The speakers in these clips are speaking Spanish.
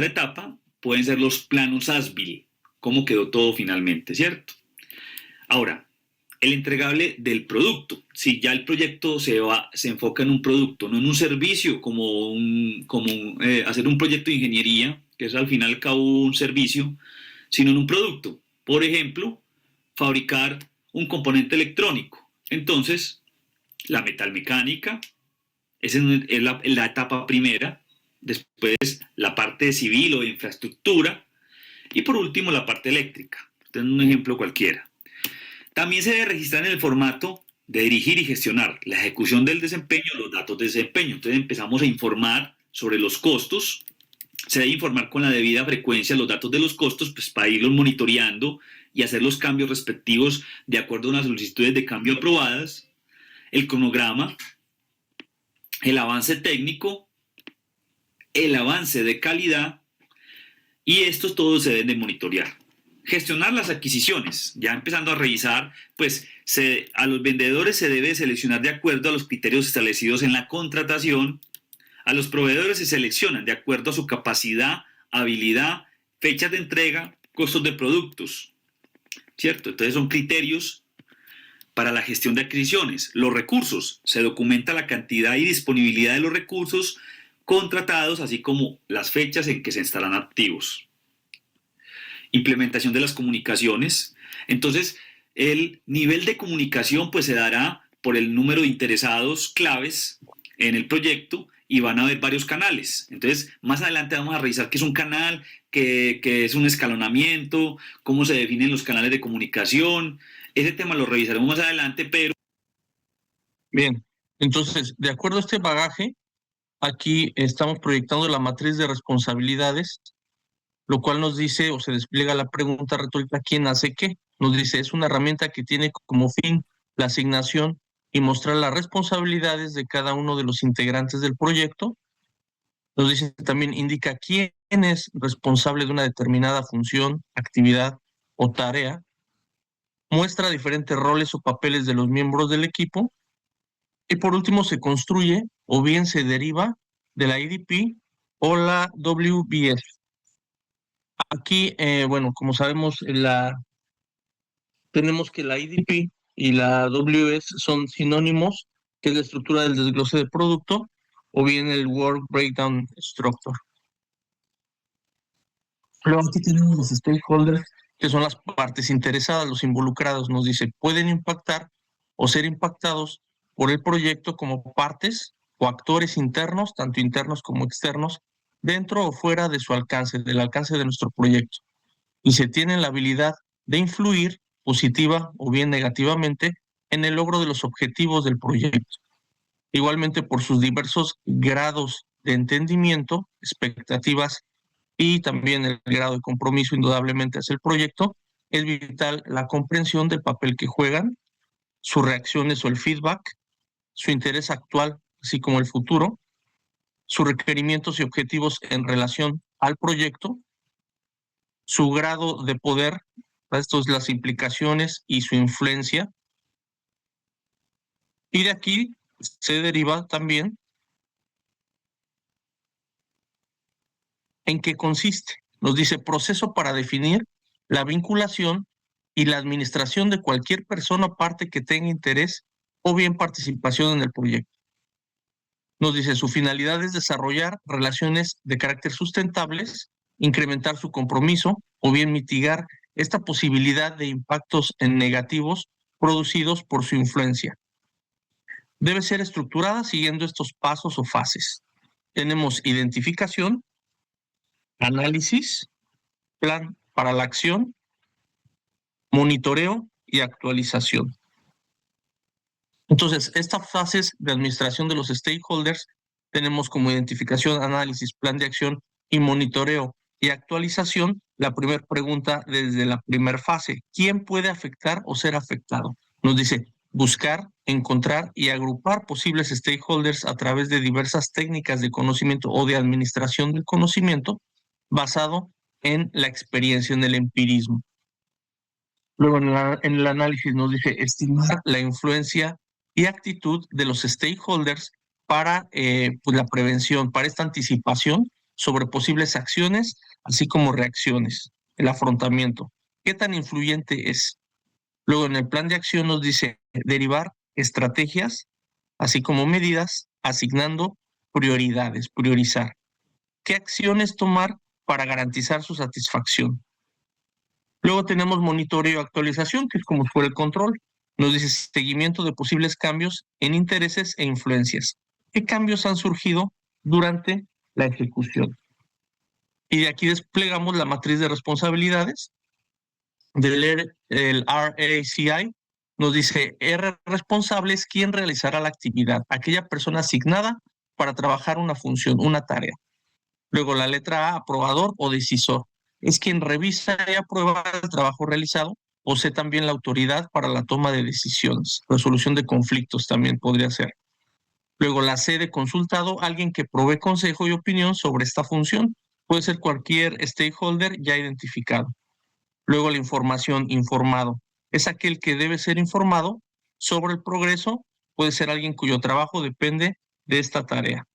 etapa pueden ser los planos ASBIL, cómo quedó todo finalmente, ¿cierto? Ahora, el entregable del producto. Si ya el proyecto se enfoca en un producto, no en un servicio, hacer un proyecto de ingeniería, que es al final y al cabo un servicio, sino en un producto. Por ejemplo, fabricar un componente electrónico. Entonces, la metalmecánica, esa es la etapa primera. Después, la parte civil o de infraestructura. Y por último, la parte eléctrica. Tengo un ejemplo cualquiera. También se debe registrar en el formato de dirigir y gestionar la ejecución del desempeño, los datos de desempeño. Entonces empezamos a informar sobre los costos. Se debe informar con la debida frecuencia los datos de los costos, pues para irlos monitoreando y hacer los cambios respectivos de acuerdo a unas solicitudes de cambio aprobadas. El cronograma, el avance técnico, el avance de calidad, y estos todos se deben de monitorear. Gestionar las adquisiciones, ya empezando a revisar, pues a los vendedores se debe seleccionar de acuerdo a los criterios establecidos en la contratación. A los proveedores se seleccionan de acuerdo a su capacidad, habilidad, fechas de entrega, costos de productos, ¿cierto? Entonces son criterios para la gestión de adquisiciones. Los recursos, se documenta la cantidad y disponibilidad de los recursos contratados, así como las fechas en que se estarán activos. Implementación de las comunicaciones. Entonces, el nivel de comunicación pues se dará por el número de interesados claves en el proyecto y van a haber varios canales. Entonces, más adelante vamos a revisar qué es un canal, qué es un escalonamiento, cómo se definen los canales de comunicación. Ese tema lo revisaremos más adelante, pero... Bien, entonces, de acuerdo a este bagaje, aquí estamos proyectando la matriz de responsabilidades, lo cual nos dice, o se despliega la pregunta retórica, ¿quién hace qué? Nos dice, es una herramienta que tiene como fin la asignación y mostrar las responsabilidades de cada uno de los integrantes del proyecto. Nos dice también, indica quién es responsable de una determinada función, actividad o tarea. Muestra diferentes roles o papeles de los miembros del equipo. Y por último, se construye o bien se deriva de la IDP o la WBS. Aquí, bueno, como sabemos, tenemos que la IDP y la WBS son sinónimos, que es la estructura del desglose de producto, o bien el Work Breakdown Structure. Luego aquí tenemos los stakeholders, que son las partes interesadas, los involucrados. Nos dice, pueden impactar o ser impactados por el proyecto como partes o actores internos, tanto internos como externos, dentro o fuera de su alcance, del alcance de nuestro proyecto. Y se tienen la habilidad de influir positiva o bien negativamente en el logro de los objetivos del proyecto. Igualmente por sus diversos grados de entendimiento, expectativas y también el grado de compromiso indudablemente hacia el proyecto, es vital la comprensión del papel que juegan, sus reacciones o el feedback, su interés actual, así como el futuro, sus requerimientos y objetivos en relación al proyecto, su grado de poder, esto es las implicaciones y su influencia, y de aquí se deriva también en qué consiste. Nos dice proceso para definir la vinculación y la administración de cualquier persona o parte que tenga interés o bien participación en el proyecto. Nos dice su finalidad es desarrollar relaciones de carácter sustentables, incrementar su compromiso o bien mitigar esta posibilidad de impactos negativos producidos por su influencia. Debe ser estructurada siguiendo estos pasos o fases. Tenemos identificación, análisis, plan para la acción, monitoreo y actualización. Entonces, estas fases de administración de los stakeholders tenemos como identificación, análisis, plan de acción y monitoreo y actualización. La primera pregunta desde la primera fase, ¿quién puede afectar o ser afectado? Nos dice buscar, encontrar y agrupar posibles stakeholders a través de diversas técnicas de conocimiento o de administración del conocimiento basado en la experiencia, en el empirismo. Luego en el análisis nos dice estimar la influencia y actitud de los stakeholders para pues la prevención, para esta anticipación sobre posibles acciones, así como reacciones, el afrontamiento. ¿Qué tan influyente es? Luego en el plan de acción nos dice derivar estrategias, así como medidas, asignando prioridades, priorizar. ¿Qué acciones tomar para garantizar su satisfacción? Luego tenemos monitoreo y actualización, que es como fuera el control. Nos dice seguimiento de posibles cambios en intereses e influencias. ¿Qué cambios han surgido durante la ejecución? Y de aquí desplegamos la matriz de responsabilidades del el RACI. Nos dice, R responsable es quien realizará la actividad, aquella persona asignada para trabajar una función, una tarea. Luego la letra A, aprobador o decisor, es quien revisa y aprueba el trabajo realizado. Posee también la autoridad para la toma de decisiones, resolución de conflictos también podría ser. Luego la C de consultado, alguien que provee consejo y opinión sobre esta función. Puede ser cualquier stakeholder ya identificado. Luego la información, informado, es aquel que debe ser informado sobre el progreso. Puede ser alguien cuyo trabajo depende de esta tarea.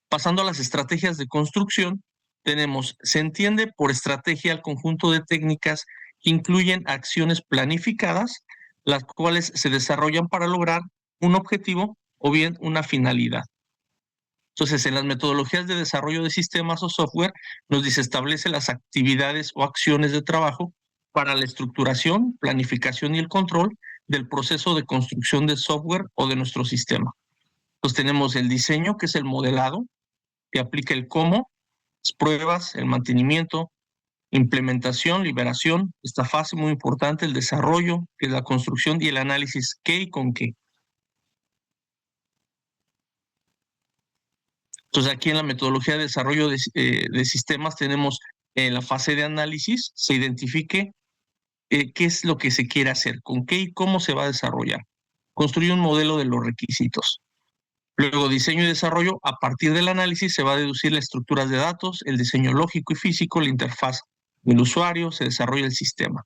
Pasando a las estrategias de construcción, tenemos, se entiende por estrategia el conjunto de técnicas que incluyen acciones planificadas, las cuales se desarrollan para lograr un objetivo o bien una finalidad. Entonces, en las metodologías de desarrollo de sistemas o software, nos dice establece las actividades o acciones de trabajo para la estructuración, planificación y el control del proceso de construcción de software o de nuestro sistema. Entonces, tenemos el diseño, que es el modelado, que aplica el cómo, las pruebas, el mantenimiento, implementación, liberación, esta fase muy importante, el desarrollo, que es la construcción y el análisis, qué y con qué. Entonces aquí en la metodología de desarrollo de sistemas tenemos en la fase de análisis, se identifique qué es lo que se quiere hacer, con qué y cómo se va a desarrollar. Construye un modelo de los requisitos. Luego, diseño y desarrollo, a partir del análisis se va a deducir las estructuras de datos, el diseño lógico y físico, la interfaz del usuario, se desarrolla el sistema.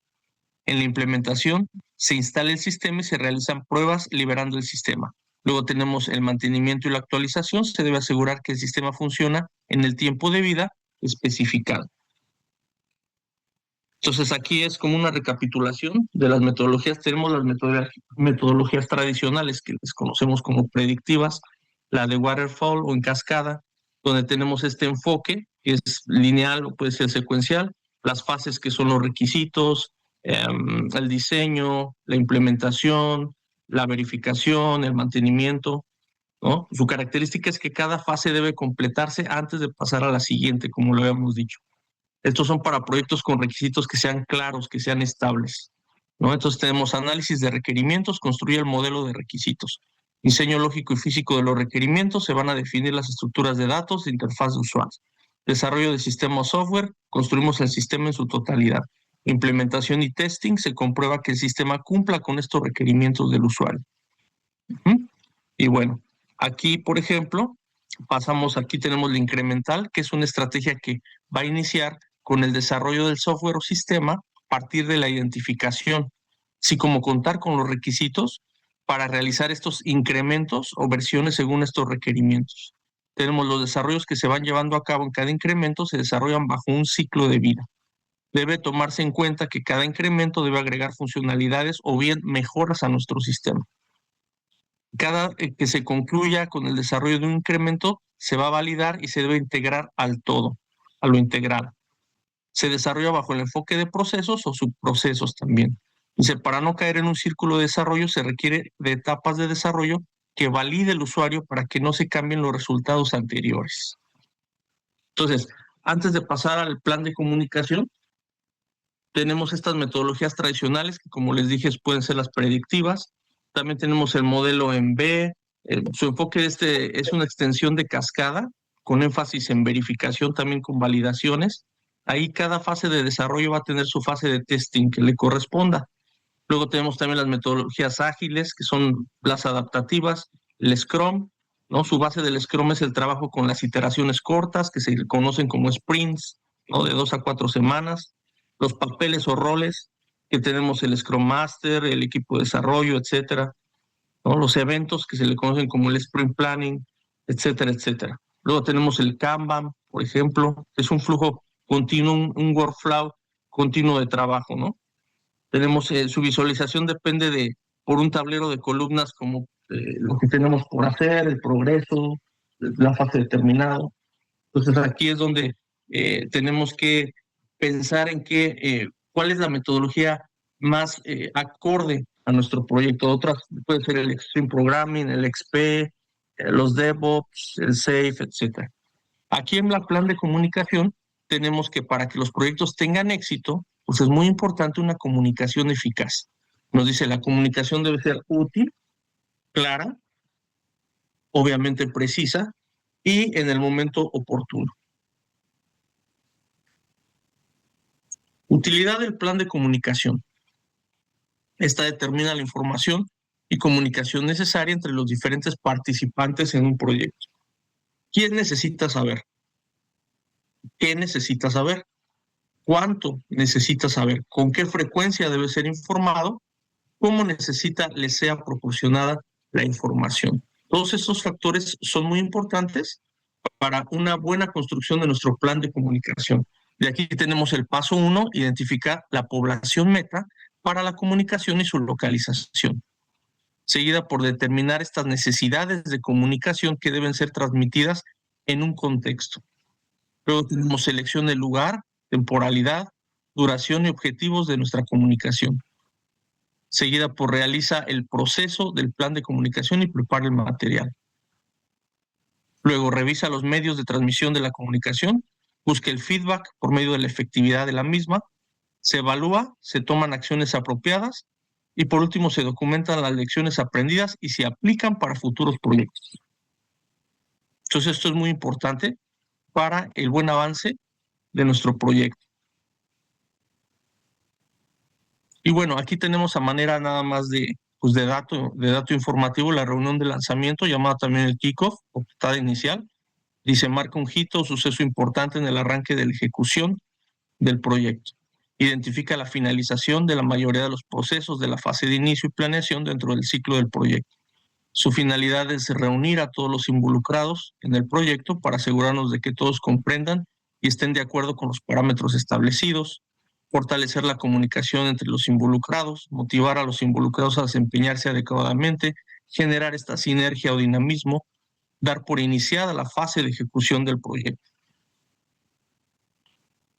En la implementación, se instala el sistema y se realizan pruebas liberando el sistema. Luego tenemos el mantenimiento y la actualización, se debe asegurar que el sistema funciona en el tiempo de vida especificado. Entonces aquí es como una recapitulación de las metodologías. Tenemos las metodologías tradicionales que les conocemos como predictivas, la de waterfall o en cascada, donde tenemos este enfoque que es lineal o puede ser secuencial, las fases que son los requisitos, el diseño, la implementación, la verificación, el mantenimiento, ¿no? Su característica es que cada fase debe completarse antes de pasar a la siguiente, como lo habíamos dicho. Estos son para proyectos con requisitos que sean claros, que sean estables, ¿no? Entonces tenemos análisis de requerimientos, construye el modelo de requisitos. Diseño lógico y físico de los requerimientos, se van a definir las estructuras de datos e interfaz de usuarios. Desarrollo de sistema o software, construimos el sistema en su totalidad. Implementación y testing, se comprueba que el sistema cumpla con estos requerimientos del usuario. Y bueno, aquí, por ejemplo, aquí tenemos la incremental, que es una estrategia que va a iniciar con el desarrollo del software o sistema a partir de la identificación, así como contar con los requisitos para realizar estos incrementos o versiones según estos requerimientos. Tenemos los desarrollos que se van llevando a cabo en cada incremento, se desarrollan bajo un ciclo de vida. Debe tomarse en cuenta que cada incremento debe agregar funcionalidades o bien mejoras a nuestro sistema. Cada que se concluya con el desarrollo de un incremento, se va a validar y se debe integrar al todo, a lo integral. Se desarrolla bajo el enfoque de procesos o subprocesos también. Dice, para no caer en un círculo de desarrollo, se requiere de etapas de desarrollo que valide el usuario para que no se cambien los resultados anteriores. Entonces, antes de pasar al plan de comunicación, tenemos estas metodologías tradicionales que, como les dije, pueden ser las predictivas. También tenemos el modelo en B. Su enfoque es una extensión de cascada con énfasis en verificación, también con validaciones. Ahí cada fase de desarrollo va a tener su fase de testing que le corresponda. Luego tenemos también las metodologías ágiles, que son las adaptativas, el Scrum, ¿no? Su base del Scrum es el trabajo con las iteraciones cortas, que se conocen como sprints, ¿no? De 2 a 4 semanas. Los papeles o roles, que tenemos el Scrum Master, el equipo de desarrollo, etcétera, ¿no? Los eventos, que se le conocen como el Sprint Planning, etcétera, etcétera. Luego tenemos el Kanban, por ejemplo, es un flujo continuo, un workflow continuo de trabajo, ¿no? Tenemos su visualización depende por un tablero de columnas como lo que tenemos por hacer, el progreso, la fase determinada. Entonces aquí es donde tenemos que pensar en cuál es la metodología más acorde a nuestro proyecto. Otras puede ser el Extreme Programming, el XP, los DevOps, el SAFe, etcétera. Aquí en la plan de comunicación tenemos que para que los proyectos tengan éxito, pues es muy importante una comunicación eficaz. Nos dice la comunicación debe ser útil, clara, obviamente precisa y en el momento oportuno. Utilidad del plan de comunicación. Esta determina la información y comunicación necesaria entre los diferentes participantes en un proyecto. ¿Quién necesita saber? ¿Qué necesita saber? ¿Cuánto necesita saber? ¿Con qué frecuencia debe ser informado? ¿Cómo necesita le sea proporcionada la información? Todos estos factores son muy importantes para una buena construcción de nuestro plan de comunicación. De aquí tenemos el paso 1, identificar la población meta para la comunicación y su localización, seguida por determinar estas necesidades de comunicación que deben ser transmitidas en un contexto. Luego tenemos selección del lugar, temporalidad, duración y objetivos de nuestra comunicación. Seguida por realiza el proceso del plan de comunicación y prepara el material. Luego revisa los medios de transmisión de la comunicación, busca el feedback por medio de la efectividad de la misma, se evalúa, se toman acciones apropiadas y por último se documentan las lecciones aprendidas y se aplican para futuros proyectos. Entonces esto es muy importante para el buen avance de nuestro proyecto. Y bueno, aquí tenemos a manera nada más de dato informativo la reunión de lanzamiento llamada también el kickoff o portada inicial. Dice, marca un hito o suceso importante en el arranque de la ejecución del proyecto. Identifica la finalización de la mayoría de los procesos de la fase de inicio y planeación dentro del ciclo del proyecto. Su finalidad es reunir a todos los involucrados en el proyecto para asegurarnos de que todos comprendan y estén de acuerdo con los parámetros establecidos, fortalecer la comunicación entre los involucrados, motivar a los involucrados a desempeñarse adecuadamente, generar esta sinergia o dinamismo, dar por iniciada la fase de ejecución del proyecto.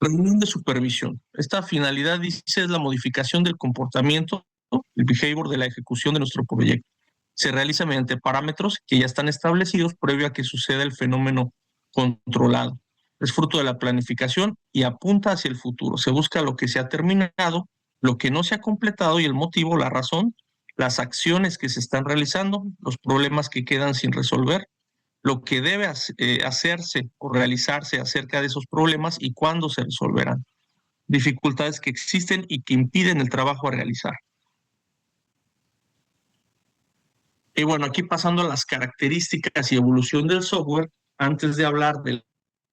Reunión de supervisión. Esta finalidad, dice, es la modificación del comportamiento, el behavior de la ejecución de nuestro proyecto. Se realiza mediante parámetros que ya están establecidos previo a que suceda el fenómeno controlado. Es fruto de la planificación y apunta hacia el futuro. Se busca lo que se ha terminado, lo que no se ha completado y el motivo, la razón, las acciones que se están realizando, los problemas que quedan sin resolver, lo que debe hacerse o realizarse acerca de esos problemas y cuándo se resolverán. Dificultades que existen y que impiden el trabajo a realizar. Y bueno, aquí pasando a las características y evolución del software, antes de hablar de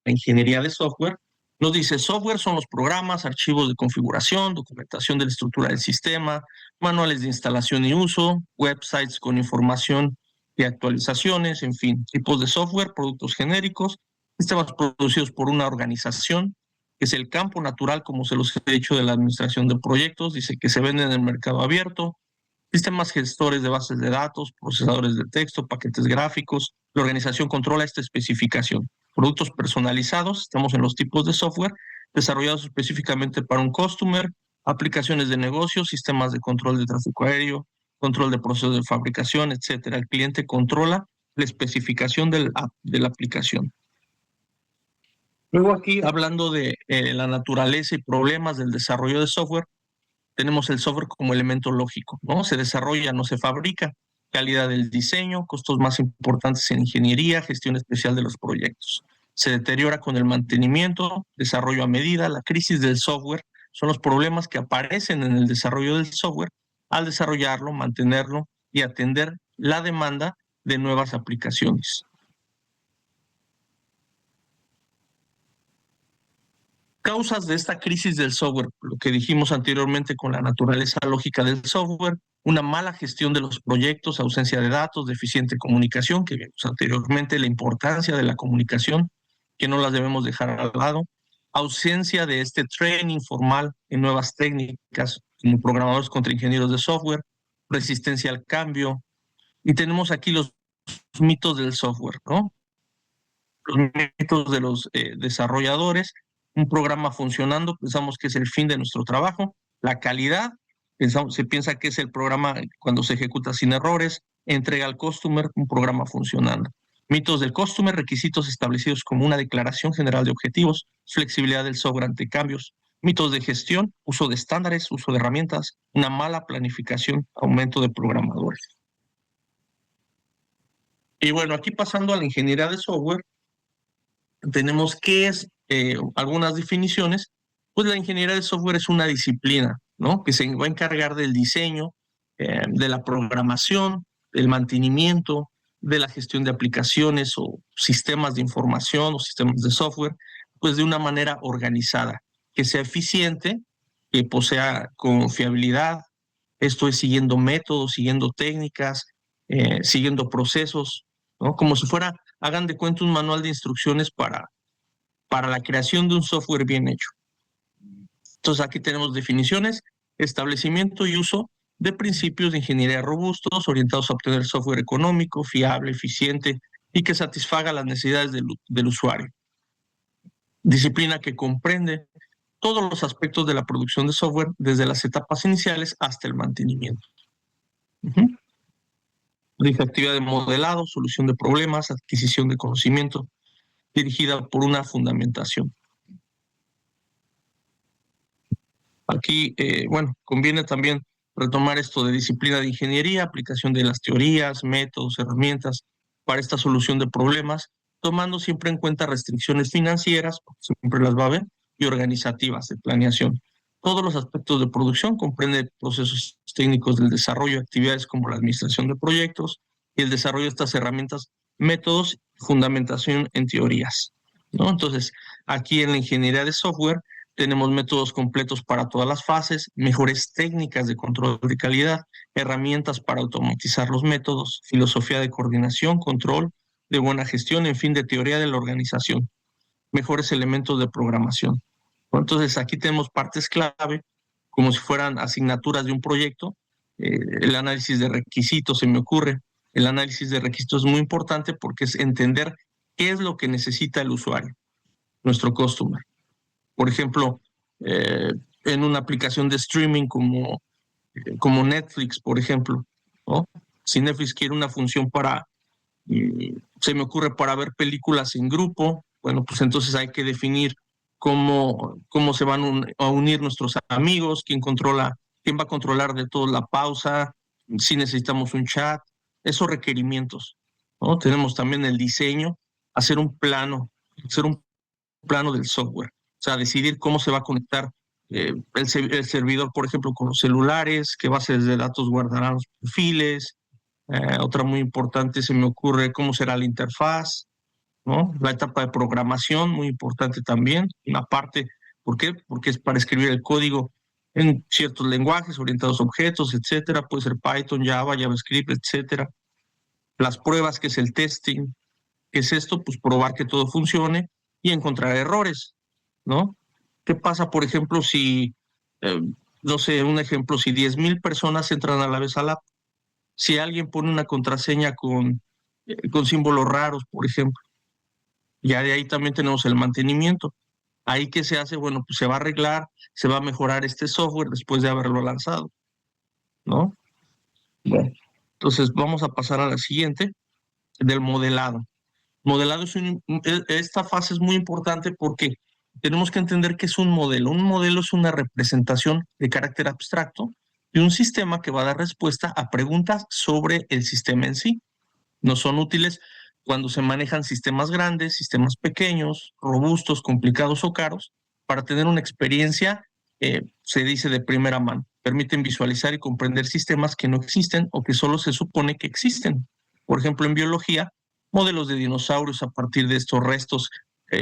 la ingeniería de software, nos dice, software son los programas, archivos de configuración, documentación de la estructura del sistema, manuales de instalación y uso, websites con información y actualizaciones, en fin, tipos de software, productos genéricos, sistemas producidos por una organización, que es el campo natural, como se los he dicho, de la administración de proyectos, dice que se venden en el mercado abierto, sistemas gestores de bases de datos, procesadores de texto, paquetes gráficos. La organización controla esta especificación. Productos personalizados, estamos en los tipos de software, desarrollados específicamente para un customer, aplicaciones de negocio, sistemas de control de tráfico aéreo, control de procesos de fabricación, etcétera. El cliente controla la especificación de la aplicación. Luego aquí, hablando de la naturaleza y problemas del desarrollo de software, tenemos el software como elemento lógico, ¿no? Se desarrolla, no se fabrica. Calidad del diseño, costos más importantes en ingeniería, gestión especial de los proyectos. Se deteriora con el mantenimiento, desarrollo a medida, la crisis del software, son los problemas que aparecen en el desarrollo del software al desarrollarlo, mantenerlo y atender la demanda de nuevas aplicaciones. Causas de esta crisis del software, lo que dijimos anteriormente con la naturaleza lógica del software, una mala gestión de los proyectos, ausencia de datos, deficiente comunicación, que vimos anteriormente, la importancia de la comunicación, que no las debemos dejar al lado, ausencia de este training formal en nuevas técnicas, como programadores contra ingenieros de software, resistencia al cambio, y tenemos aquí los mitos del software, ¿no? Los mitos de los desarrolladores, un programa funcionando, pensamos que es el fin de nuestro trabajo, la calidad, se piensa que es el programa cuando se ejecuta sin errores, entrega al customer, un programa funcionando. Mitos del customer, requisitos establecidos como una declaración general de objetivos, flexibilidad del software ante cambios. Mitos de gestión, uso de estándares, uso de herramientas, una mala planificación, aumento de programadores. Y bueno, aquí pasando a la ingeniería de software, tenemos qué es algunas definiciones. Pues la ingeniería de software es una disciplina, ¿no? Que se va a encargar del diseño, de la programación, del mantenimiento, de la gestión de aplicaciones o sistemas de información o sistemas de software, pues de una manera organizada, que sea eficiente, que posea confiabilidad, esto es siguiendo métodos, siguiendo técnicas, siguiendo procesos, ¿no? Como si fuera, hagan de cuenta, un manual de instrucciones para la creación de un software bien hecho. Entonces aquí tenemos definiciones, establecimiento y uso de principios de ingeniería robustos orientados a obtener software económico, fiable, eficiente y que satisfaga las necesidades del usuario. Disciplina que comprende todos los aspectos de la producción de software, desde las etapas iniciales hasta el mantenimiento. Rige actividad de modelado, solución de problemas, adquisición de conocimiento, dirigida por una fundamentación. Aquí, bueno, conviene también retomar esto de disciplina de ingeniería, aplicación de las teorías, métodos, herramientas para esta solución de problemas, tomando siempre en cuenta restricciones financieras, porque siempre las va a haber, y organizativas de planeación. Todos los aspectos de producción comprenden procesos técnicos del desarrollo, actividades como la administración de proyectos y el desarrollo de estas herramientas, métodos, fundamentación en teorías, ¿no? Entonces, aquí en la ingeniería de software tenemos métodos completos para todas las fases, mejores técnicas de control de calidad, herramientas para automatizar los métodos, filosofía de coordinación, control, de buena gestión, en fin, de teoría de la organización, mejores elementos de programación. Entonces, aquí tenemos partes clave, como si fueran asignaturas de un proyecto. El análisis de requisitos se me ocurre. El análisis de requisitos es muy importante porque es entender qué es lo que necesita el usuario, nuestro customer. Por ejemplo, en una aplicación de streaming como Netflix, por ejemplo, ¿no? Si Netflix quiere una función se me ocurre para ver películas en grupo, bueno, pues entonces hay que definir cómo se van a unir nuestros amigos, quién va a controlar de todo la pausa, si necesitamos un chat, esos requerimientos, ¿no? Tenemos también el diseño, hacer un plano del software. O sea, decidir cómo se va a conectar el servidor, por ejemplo, con los celulares, qué bases de datos guardarán los perfiles. Otra muy importante se me ocurre cómo será la interfaz, ¿no? La etapa de programación, muy importante también. Una parte, ¿por qué? Porque es para escribir el código en ciertos lenguajes orientados a objetos, etcétera. Puede ser Python, Java, JavaScript, etcétera. Las pruebas, que es el testing. ¿Qué es esto? Pues probar que todo funcione y encontrar errores, ¿no? ¿Qué pasa, por ejemplo, si, no sé, un ejemplo, si 10,000 personas entran a la vez a la app? Si alguien pone una contraseña con símbolos raros, por ejemplo, ya de ahí también tenemos el mantenimiento. Ahí, ¿qué se hace? Bueno, pues se va a arreglar, se va a mejorar este software después de haberlo lanzado, ¿no? Bueno, entonces vamos a pasar a la siguiente, del modelado. Modelado esta fase es muy importante porque tenemos que entender que es un modelo. Un modelo es una representación de carácter abstracto de un sistema que va a dar respuesta a preguntas sobre el sistema en sí. No son útiles cuando se manejan sistemas grandes, sistemas pequeños, robustos, complicados o caros. Para tener una experiencia, se dice, de primera mano. Permiten visualizar y comprender sistemas que no existen o que solo se supone que existen. Por ejemplo, en biología, modelos de dinosaurios a partir de estos restos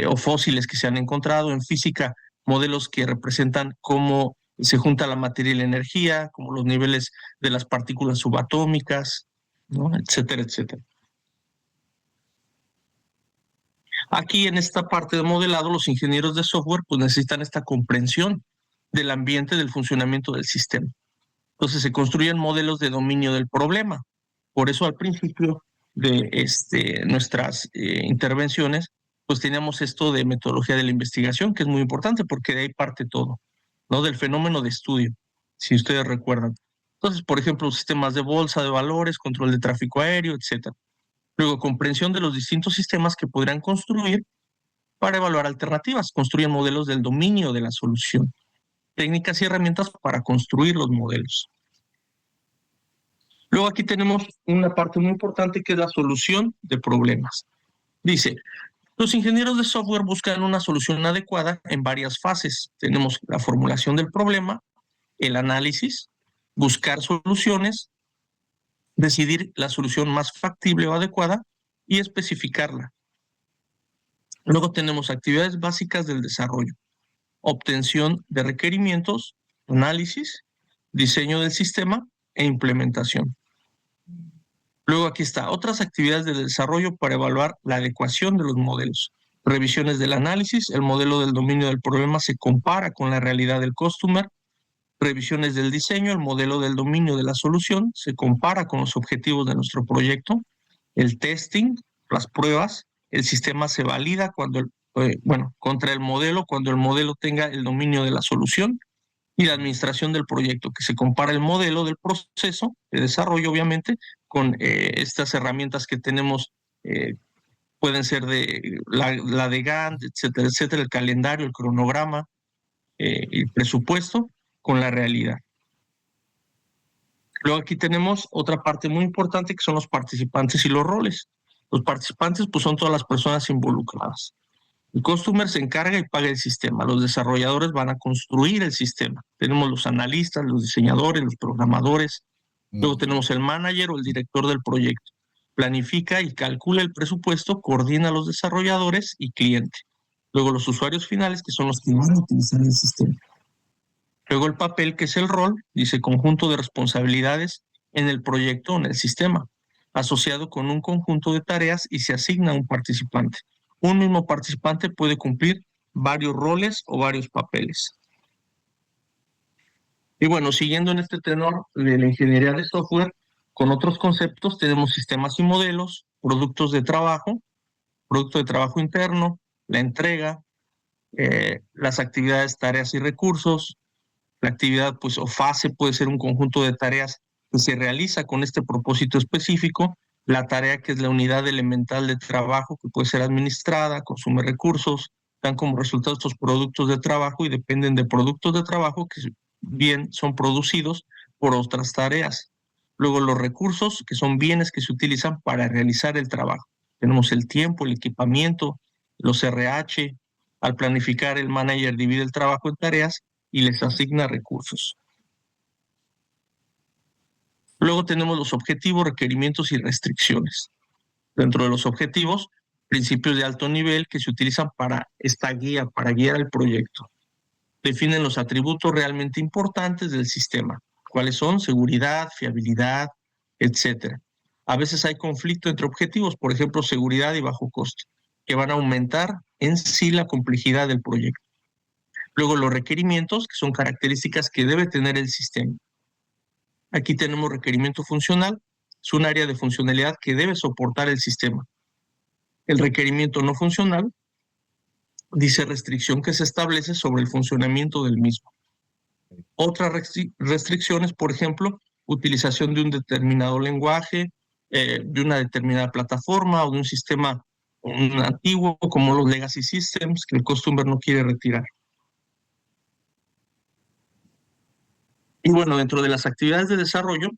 o fósiles que se han encontrado. En física, modelos que representan cómo se junta la materia y la energía, como los niveles de las partículas subatómicas, ¿no? Etcétera, etcétera. Aquí en esta parte de modelado, los ingenieros de software pues necesitan esta comprensión del ambiente, del funcionamiento del sistema. Entonces se construyen modelos de dominio del problema. Por eso al principio de nuestras intervenciones, pues teníamos esto de metodología de la investigación, que es muy importante porque de ahí parte todo, ¿no? Del fenómeno de estudio, si ustedes recuerdan. Entonces, por ejemplo, sistemas de bolsa de valores, control de tráfico aéreo, etcétera. Luego, comprensión de los distintos sistemas que podrían construir para evaluar alternativas. Construyen modelos del dominio de la solución. Técnicas y herramientas para construir los modelos. Luego aquí tenemos una parte muy importante que es la solución de problemas. Dice, los ingenieros de software buscan una solución adecuada en varias fases. Tenemos la formulación del problema, el análisis, buscar soluciones, decidir la solución más factible o adecuada y especificarla. Luego tenemos actividades básicas del desarrollo, obtención de requerimientos, análisis, diseño del sistema e implementación. Luego aquí está, otras actividades de desarrollo para evaluar la adecuación de los modelos. Revisiones del análisis, el modelo del dominio del problema se compara con la realidad del customer. Revisiones del diseño, el modelo del dominio de la solución se compara con los objetivos de nuestro proyecto. El testing, las pruebas, el sistema se valida cuando contra el modelo cuando el modelo tenga el dominio de la solución. Y la administración del proyecto, que se compara el modelo del proceso de desarrollo, obviamente, con estas herramientas que tenemos, pueden ser de la de Gantt, etcétera, etcétera, el calendario, el cronograma, el presupuesto, con la realidad. Luego aquí tenemos otra parte muy importante que son los participantes y los roles. Los participantes pues son todas las personas involucradas. El customer se encarga y paga el sistema. Los desarrolladores van a construir el sistema. Tenemos los analistas, los diseñadores, los programadores. Luego tenemos el manager o el director del proyecto. Planifica y calcula el presupuesto, coordina a los desarrolladores y cliente. Luego los usuarios finales, que son los que van a utilizar el sistema. Luego el papel, que es el rol, dice conjunto de responsabilidades en el proyecto o en el sistema, asociado con un conjunto de tareas y se asigna a un participante. Un mismo participante puede cumplir varios roles o varios papeles. Y bueno, siguiendo en este tenor de la ingeniería de software, con otros conceptos tenemos sistemas y modelos, productos de trabajo, producto de trabajo interno, la entrega, las actividades, tareas y recursos. La actividad pues o fase puede ser un conjunto de tareas que se realiza con este propósito específico. La tarea, que es la unidad elemental de trabajo, que puede ser administrada, consume recursos, dan como resultado estos productos de trabajo y dependen de productos de trabajo que bien son producidos por otras tareas. Luego los recursos, que son bienes que se utilizan para realizar el trabajo. Tenemos el tiempo, el equipamiento, los RH. Al planificar, el manager divide el trabajo en tareas y les asigna recursos. Luego tenemos los objetivos, requerimientos y restricciones. Dentro de los objetivos, principios de alto nivel que se utilizan para esta guía, para guiar el proyecto. Definen los atributos realmente importantes del sistema. ¿Cuáles son? Seguridad, fiabilidad, etcétera. A veces hay conflicto entre objetivos, por ejemplo, seguridad y bajo costo, que van a aumentar en sí la complejidad del proyecto. Luego los requerimientos, que son características que debe tener el sistema. Aquí tenemos requerimiento funcional, es un área de funcionalidad que debe soportar el sistema. El requerimiento no funcional dice restricción que se establece sobre el funcionamiento del mismo. Otras restricciones, por ejemplo, utilización de un determinado lenguaje, de una determinada plataforma o de un sistema antiguo como los legacy systems que el customer no quiere retirar. Y bueno, dentro de las actividades de desarrollo,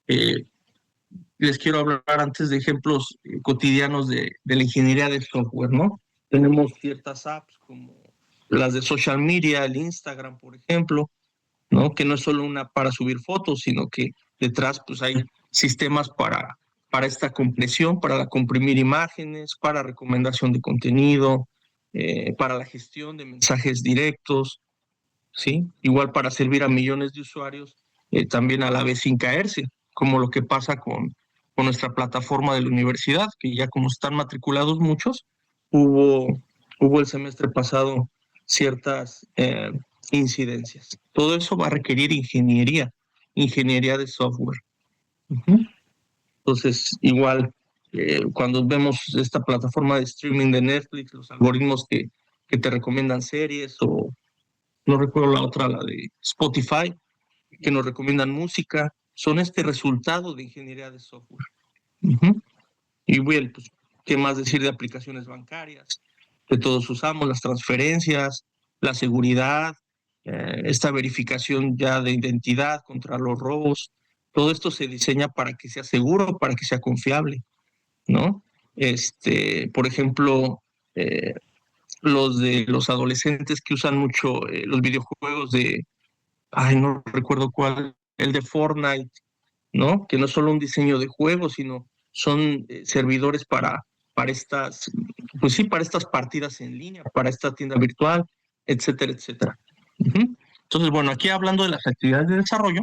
les quiero hablar antes de ejemplos cotidianos de la ingeniería de software, ¿no? Tenemos ciertas apps como las de social media, el Instagram, por ejemplo, ¿no? Que no es solo una para subir fotos, sino que detrás pues hay sistemas para esta compresión, para comprimir imágenes, para recomendación de contenido, para la gestión de mensajes directos, ¿sí? Igual para servir a millones de usuarios, también a la vez sin caerse, como lo que pasa con nuestra plataforma de la universidad, que ya como están matriculados muchos, hubo el semestre pasado ciertas incidencias. Todo eso va a requerir ingeniería de software. Uh-huh. Entonces, igual, cuando vemos esta plataforma de streaming de Netflix, los algoritmos que te recomiendan series, o no recuerdo la otra, la de Spotify, que nos recomiendan música, son este resultado de ingeniería de software. Uh-huh. Y bueno, pues, ¿qué más decir de aplicaciones bancarias que todos usamos? Las transferencias, la seguridad, esta verificación ya de identidad contra los robos. Todo esto se diseña para que sea seguro, para que sea confiable, ¿no? Por ejemplo, eh, los adolescentes que usan mucho los videojuegos no recuerdo cuál, el de Fortnite, ¿no? Que no es solo un diseño de juego, sino son servidores para estas, pues sí, para estas partidas en línea, para esta tienda virtual, etcétera, etcétera. Uh-huh. Entonces, bueno, aquí hablando de las actividades de desarrollo,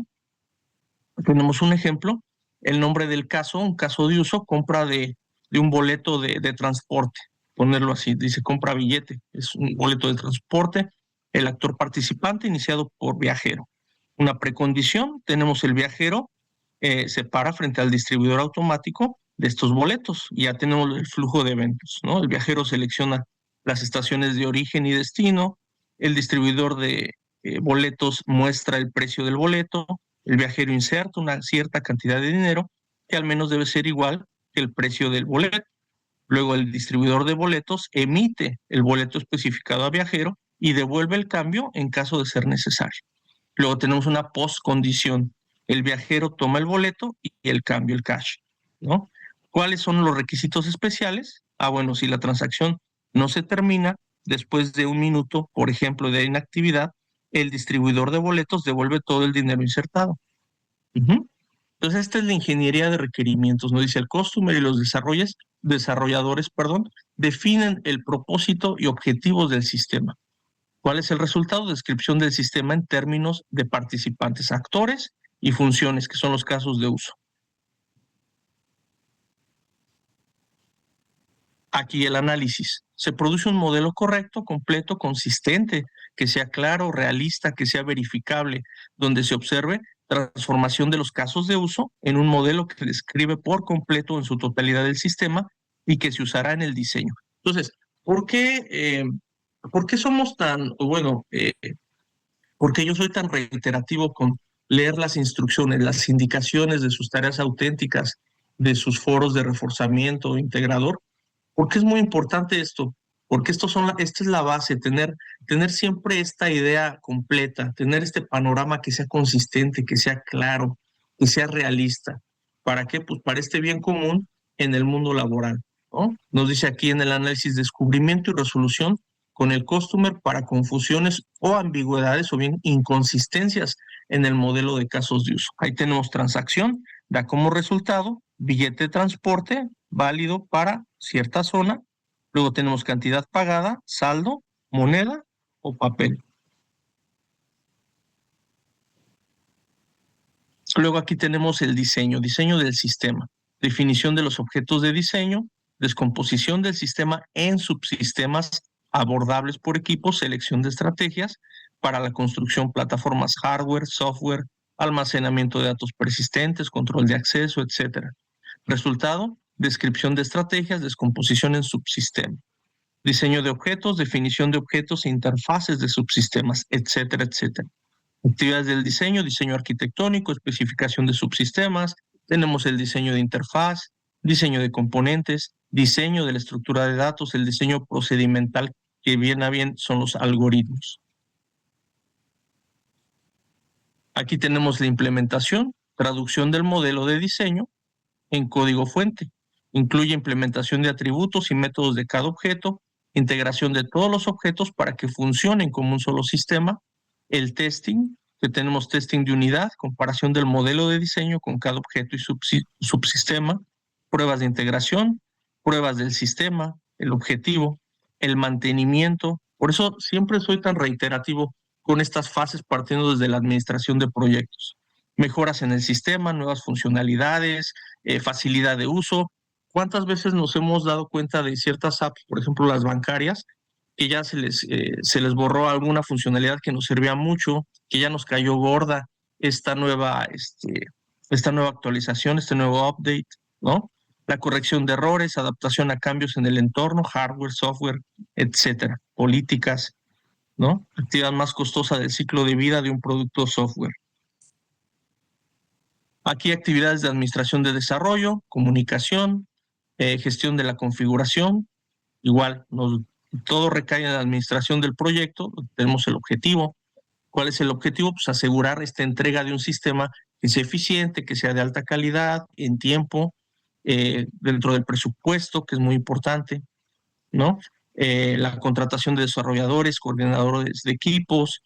tenemos un ejemplo, el nombre del caso, un caso de uso, compra de un boleto de transporte, ponerlo así, dice compra billete, es un boleto de transporte, el actor participante iniciado por viajero. Una precondición, tenemos el viajero, se para frente al distribuidor automático de estos boletos y ya tenemos el flujo de eventos, ¿no? El viajero selecciona las estaciones de origen y destino, el distribuidor de boletos muestra el precio del boleto, el viajero inserta una cierta cantidad de dinero que al menos debe ser igual que el precio del boleto. Luego el distribuidor de boletos emite el boleto especificado a viajero y devuelve el cambio en caso de ser necesario. Luego tenemos una postcondición. El viajero toma el boleto y el cambio, el cash, ¿no? ¿Cuáles son los requisitos especiales? Bueno, si la transacción no se termina después de 1 minuto, por ejemplo, de inactividad, el distribuidor de boletos devuelve todo el dinero insertado. Uh-huh. Entonces, esta es la ingeniería de requerimientos, ¿no? Dice el customer y los desarrolladores, definen el propósito y objetivos del sistema. ¿Cuál es el resultado? Descripción del sistema en términos de participantes, actores y funciones, que son los casos de uso. Aquí el análisis. Se produce un modelo correcto, completo, consistente, que sea claro, realista, que sea verificable, donde se observe transformación de los casos de uso en un modelo que describe por completo en su totalidad el sistema y que se usará en el diseño. Entonces, ¿por qué somos tan, por qué yo soy tan reiterativo con leer las instrucciones, las indicaciones de sus tareas auténticas, de sus foros de reforzamiento integrador? Porque es muy importante esto, porque esta es la base, tener siempre esta idea completa, tener este panorama que sea consistente, que sea claro, que sea realista. ¿Para qué? Pues para este bien común en el mundo laboral, ¿no? Nos dice aquí en el análisis descubrimiento y resolución con el customer para confusiones o ambigüedades o bien inconsistencias en el modelo de casos de uso. Ahí tenemos transacción, da como resultado billete de transporte válido para cierta zona. Luego tenemos cantidad pagada, saldo, moneda o papel. Luego aquí tenemos el diseño del sistema, definición de los objetos de diseño, descomposición del sistema en subsistemas abordables por equipos, selección de estrategias para la construcción, plataformas hardware, software, almacenamiento de datos persistentes, control de acceso, etc. Resultado, descripción de estrategias, descomposición en subsistema, diseño de objetos, definición de objetos e interfaces de subsistemas, etcétera, etcétera. Actividades del diseño, diseño arquitectónico, especificación de subsistemas, tenemos el diseño de interfaz, diseño de componentes, diseño de la estructura de datos, el diseño procedimental, que bien a bien son los algoritmos. Aquí tenemos la implementación, traducción del modelo de diseño en código fuente. Incluye implementación de atributos y métodos de cada objeto, integración de todos los objetos para que funcionen como un solo sistema, el testing, que tenemos testing de unidad, comparación del modelo de diseño con cada objeto y subsistema, pruebas de integración, pruebas del sistema, el objetivo, el mantenimiento. Por eso siempre soy tan reiterativo con estas fases partiendo desde la administración de proyectos. Mejoras en el sistema, nuevas funcionalidades, facilidad de uso. ¿Cuántas veces nos hemos dado cuenta de ciertas apps, por ejemplo las bancarias, que ya se les borró alguna funcionalidad que nos servía mucho, que ya nos cayó gorda esta nueva actualización, este nuevo update, ¿no? La corrección de errores, adaptación a cambios en el entorno, hardware, software, etcétera. Políticas, ¿no? Actividad más costosa del ciclo de vida de un producto software. Aquí actividades de administración de desarrollo, comunicación, gestión de la configuración. Igual, todo recae en la administración del proyecto. Tenemos el objetivo. ¿Cuál es el objetivo? Pues asegurar esta entrega de un sistema que sea eficiente, que sea de alta calidad, en tiempo, dentro del presupuesto, que es muy importante, ¿no? La contratación de desarrolladores, coordinadores de equipos,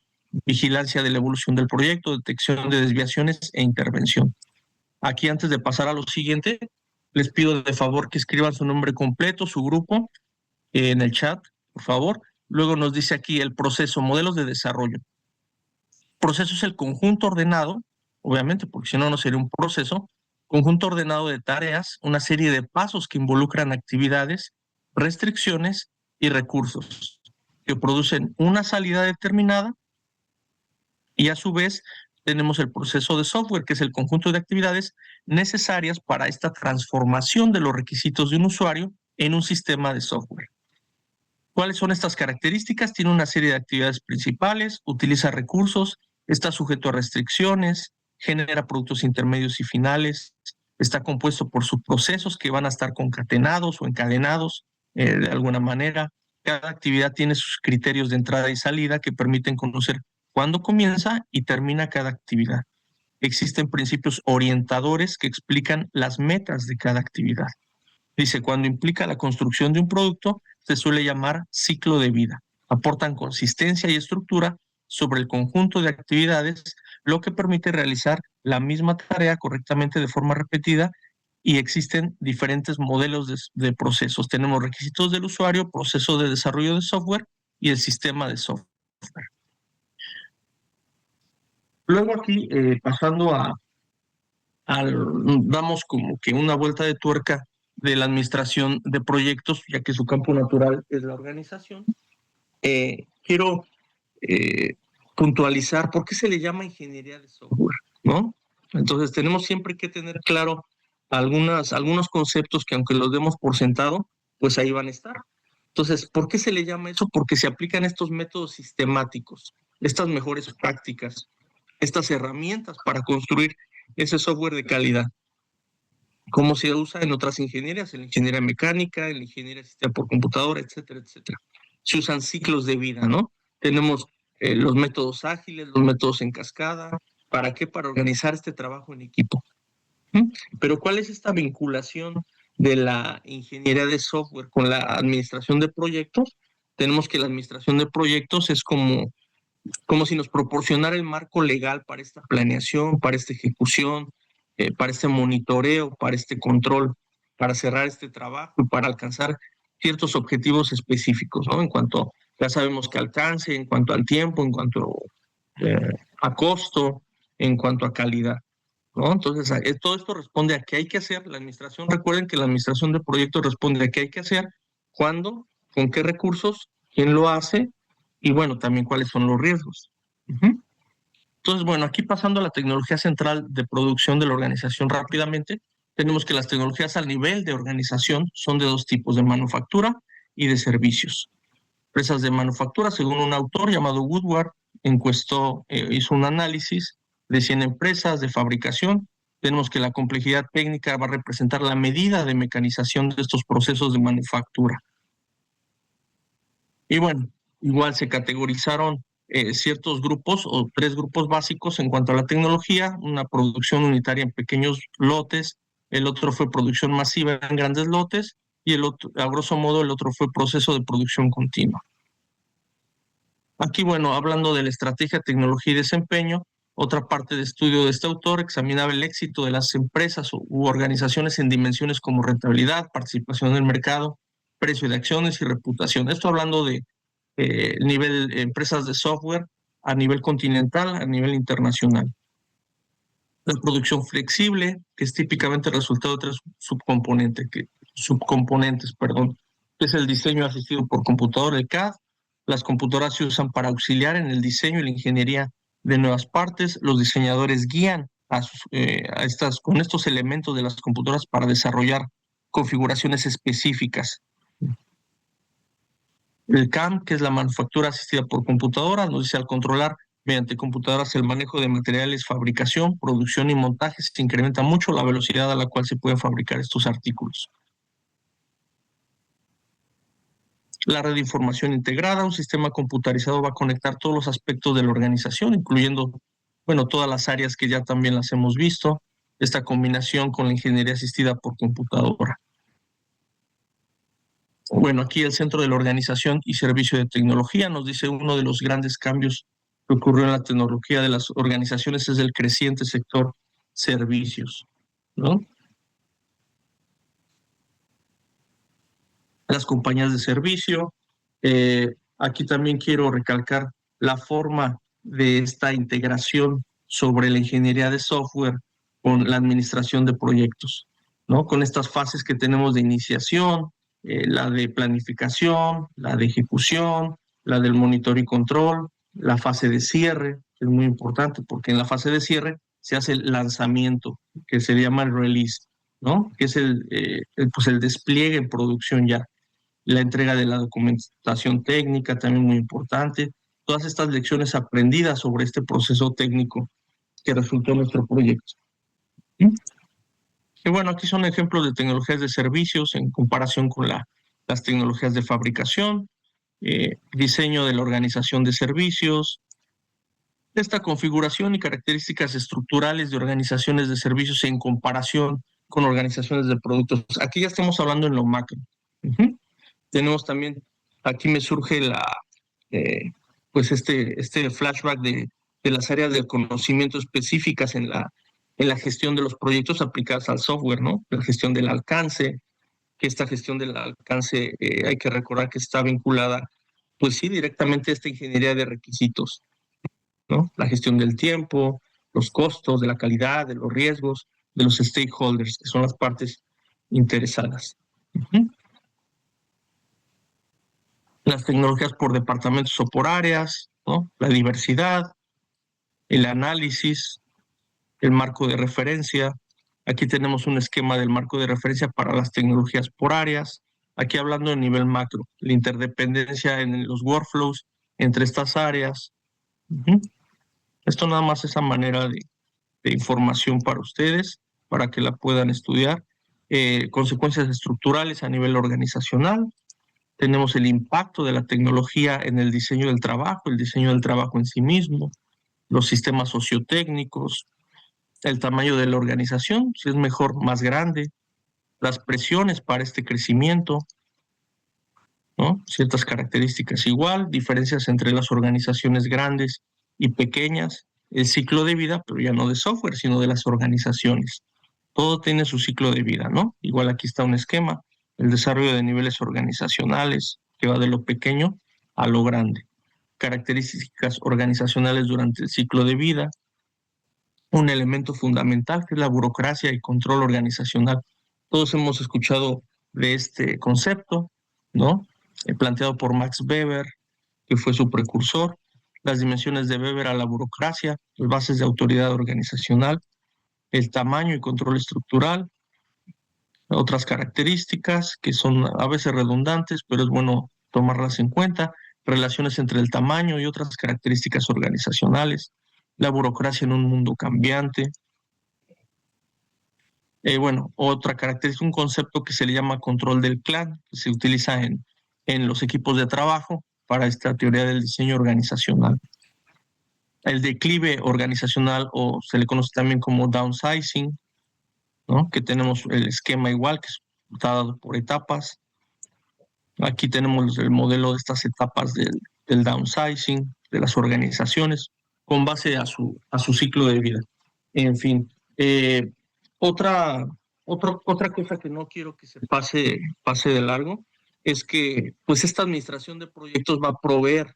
vigilancia de la evolución del proyecto, detección de desviaciones e intervención. Aquí, antes de pasar a lo siguiente, les pido de favor que escriban su nombre completo, su grupo, en el chat, por favor. Luego nos dice aquí el proceso, modelos de desarrollo. Proceso es el conjunto ordenado, obviamente, porque si no, no sería un proceso, conjunto ordenado de tareas, una serie de pasos que involucran actividades, restricciones y recursos que producen una salida determinada, y a su vez tenemos el proceso de software, que es el conjunto de actividades necesarias para esta transformación de los requisitos de un usuario en un sistema de software. ¿Cuáles son estas características? Tiene una serie de actividades principales, utiliza recursos, está sujeto a restricciones, genera productos intermedios y finales, está compuesto por subprocesos que van a estar concatenados o encadenados de alguna manera. Cada actividad tiene sus criterios de entrada y salida que permiten conocer cuándo comienza y termina cada actividad. Existen principios orientadores que explican las metas de cada actividad. Dice, cuando implica la construcción de un producto, se suele llamar ciclo de vida. Aportan consistencia y estructura sobre el conjunto de actividades, lo que permite realizar la misma tarea correctamente de forma repetida, y existen diferentes modelos de procesos. Tenemos requisitos del usuario, proceso de desarrollo de software y el sistema de software. Luego aquí, pasando damos como que una vuelta de tuerca de la administración de proyectos, ya que su campo natural es la organización. Quiero puntualizar por qué se le llama ingeniería de software, ¿no? Entonces tenemos siempre que tener claro algunos conceptos que, aunque los demos por sentado, pues ahí van a estar. Entonces, ¿por qué se le llama eso? Porque se aplican estos métodos sistemáticos, estas mejores prácticas, estas herramientas para construir ese software de calidad, como se usa en otras ingenierías, en la ingeniería mecánica, en la ingeniería de sistema por computadora, etcétera, etcétera. Se usan ciclos de vida, ¿no? Tenemos los métodos ágiles, los métodos en cascada. ¿Para qué? Para organizar este trabajo en equipo. Pero ¿cuál es esta vinculación de la ingeniería de software con la administración de proyectos? Tenemos que la administración de proyectos es como si nos proporcionara el marco legal para esta planeación, para esta ejecución, para este monitoreo, para este control, para cerrar este trabajo y para alcanzar ciertos objetivos específicos, ¿no? En cuanto, ya sabemos que alcance, en cuanto al tiempo, en cuanto a costo, en cuanto a calidad, ¿no? Entonces, todo esto responde a qué hay que hacer. La administración, recuerden que la administración de proyectos responde a qué hay que hacer, cuándo, con qué recursos, quién lo hace, y bueno, también cuáles son los riesgos. Entonces, bueno, aquí pasando a la tecnología central de producción de la organización rápidamente, tenemos que las tecnologías al nivel de organización son de dos tipos, de manufactura y de servicios. Empresas de manufactura, según un autor llamado Woodward, hizo un análisis de 100 empresas de fabricación. Tenemos que la complejidad técnica va a representar la medida de mecanización de estos procesos de manufactura. Y bueno, igual se categorizaron ciertos grupos o 3 grupos básicos en cuanto a la tecnología: una producción unitaria en pequeños lotes, el otro fue producción masiva en grandes lotes, y el otro, a grosso modo, el otro fue proceso de producción continua. Aquí, bueno, hablando de la estrategia, tecnología y desempeño, otra parte de estudio de este autor examinaba el éxito de las empresas u organizaciones en dimensiones como rentabilidad, participación en el mercado, precio de acciones y reputación. Esto hablando de nivel empresas de software a nivel continental, a nivel internacional. La producción flexible, que es típicamente el resultado de tres subcomponentes, que es el diseño asistido por computadora, el CAD. Las computadoras se usan para auxiliar en el diseño y la ingeniería de nuevas partes. Los diseñadores guían con estos elementos de las computadoras para desarrollar configuraciones específicas. El CAM, que es la manufactura asistida por computadora, nos dice al controlar mediante computadoras el manejo de materiales, fabricación, producción y montaje, se incrementa mucho la velocidad a la cual se pueden fabricar estos artículos. La red de información integrada, un sistema computarizado va a conectar todos los aspectos de la organización, incluyendo, todas las áreas que ya también las hemos visto, esta combinación con la ingeniería asistida por computadora. Aquí el centro de la organización y servicio de tecnología nos dice uno de los grandes cambios que ocurrió en la tecnología de las organizaciones es el creciente sector servicios, ¿no? Las compañías de servicio. Aquí también quiero recalcar la forma de esta integración sobre la ingeniería de software con la administración de proyectos, ¿no? Con estas fases que tenemos de iniciación, la de planificación, la de ejecución, la del monitor y control, la fase de cierre, que es muy importante porque en la fase de cierre se hace el lanzamiento, que se llama el release, ¿no? Que es el despliegue en producción ya. La entrega de la documentación técnica, también muy importante. Todas estas lecciones aprendidas sobre este proceso técnico que resultó en nuestro proyecto. ¿Sí? Y aquí son ejemplos de tecnologías de servicios en comparación con las tecnologías de fabricación, diseño de la organización de servicios, esta configuración y características estructurales de organizaciones de servicios en comparación con organizaciones de productos. Aquí ya estamos hablando en lo macro. Tenemos también, aquí me surge este flashback de las áreas del conocimiento específicas en la gestión de los proyectos aplicados al software, ¿no? La gestión del alcance, que esta gestión del alcance hay que recordar que está vinculada, pues sí, directamente a esta ingeniería de requisitos, ¿no? La gestión del tiempo, los costos, de la calidad, de los riesgos, de los stakeholders, que son las partes interesadas. Las tecnologías por departamentos o por áreas, ¿no? La diversidad, el análisis, el marco de referencia. Aquí tenemos un esquema del marco de referencia para las tecnologías por áreas. Aquí hablando de nivel macro, la interdependencia en los workflows entre estas áreas. Esto nada más es a manera de información para ustedes, para que la puedan estudiar. Consecuencias estructurales a nivel organizacional. Tenemos el impacto de la tecnología en el diseño del trabajo en sí mismo, los sistemas sociotécnicos, el tamaño de la organización, si es mejor, más grande, las presiones para este crecimiento, ¿no? Ciertas características igual, diferencias entre las organizaciones grandes y pequeñas, el ciclo de vida, pero ya no de software, sino de las organizaciones. Todo tiene su ciclo de vida, ¿no? Igual aquí está un esquema, el desarrollo de niveles organizacionales, que va de lo pequeño a lo grande. Características organizacionales durante el ciclo de vida. Un elemento fundamental que es la burocracia y control organizacional. Todos hemos escuchado de este concepto, ¿no? Planteado por Max Weber, que fue su precursor. Las dimensiones de Weber a la burocracia, las bases de autoridad organizacional, el tamaño y control estructural, otras características que son a veces redundantes, pero es bueno tomarlas en cuenta, relaciones entre el tamaño y otras características organizacionales, la burocracia en un mundo cambiante. Otra característica, un concepto que se le llama control del clan, que se utiliza en los equipos de trabajo para esta teoría del diseño organizacional. El declive organizacional, o se le conoce también como downsizing, ¿no? Que tenemos el esquema igual, que está dado por etapas. Aquí tenemos el modelo de estas etapas del downsizing de las organizaciones con base a su ciclo de vida. En fin, otra cosa que no quiero que se pase de largo es que pues esta administración de proyectos va a proveer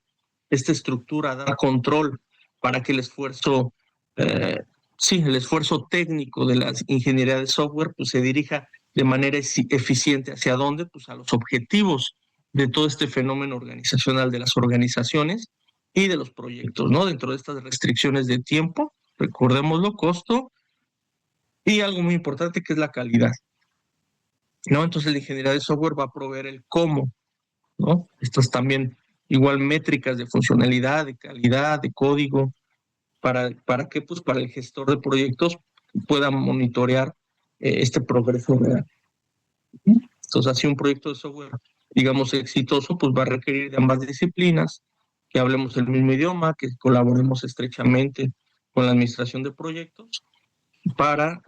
esta estructura, dar control para que el esfuerzo, el esfuerzo técnico de la ingeniería de software pues se dirija de manera eficiente hacia dónde, pues a los objetivos de todo este fenómeno organizacional de las organizaciones y de los proyectos, ¿no? Dentro de estas restricciones de tiempo, recordémoslo, costo y algo muy importante que es la calidad, ¿no? Entonces la ingeniería de software va a proveer el cómo, ¿no? Estas también igual métricas de funcionalidad, de calidad, de código, ¿para qué? Pues para el gestor de proyectos pueda monitorear este progreso real. Entonces, así un proyecto de software, digamos, exitoso, pues va a requerir de ambas disciplinas, que hablemos el mismo idioma, que colaboremos estrechamente con la administración de proyectos para,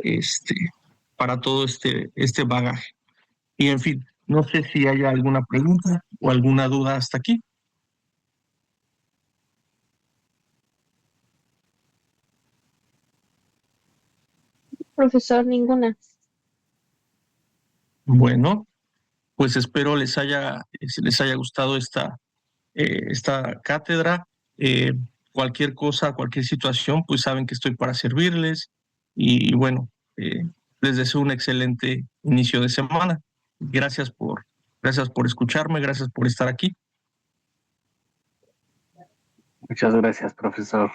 para todo este bagaje. Y en fin, no sé si haya alguna pregunta o alguna duda hasta aquí. Profesor, ninguna. Bueno, pues espero les haya gustado esta cátedra. Cualquier cosa, cualquier situación, pues saben que estoy para servirles. Y bueno, les deseo un excelente inicio de semana. Gracias por escucharme, gracias por estar aquí. Muchas gracias, profesor.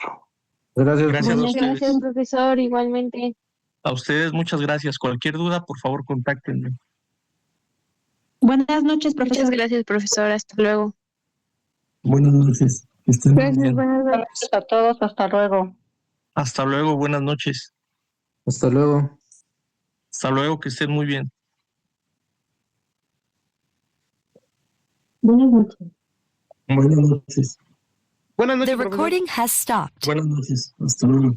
Gracias a Muchas ustedes. gracias, profesor, igualmente. A ustedes, muchas gracias. Cualquier duda, por favor, contáctenme. Buenas noches, profesor. Muchas gracias, profesor. Hasta luego. Buenas noches. Que estén muy Gracias, bien. buenas noches. Gracias a todos. Hasta luego. Hasta luego, buenas noches. Hasta luego. Hasta luego, que estén muy bien. Buenas noches. Buenas noches. Buenas The noches, profesor. recording has stopped. Buenas noches. Hasta luego.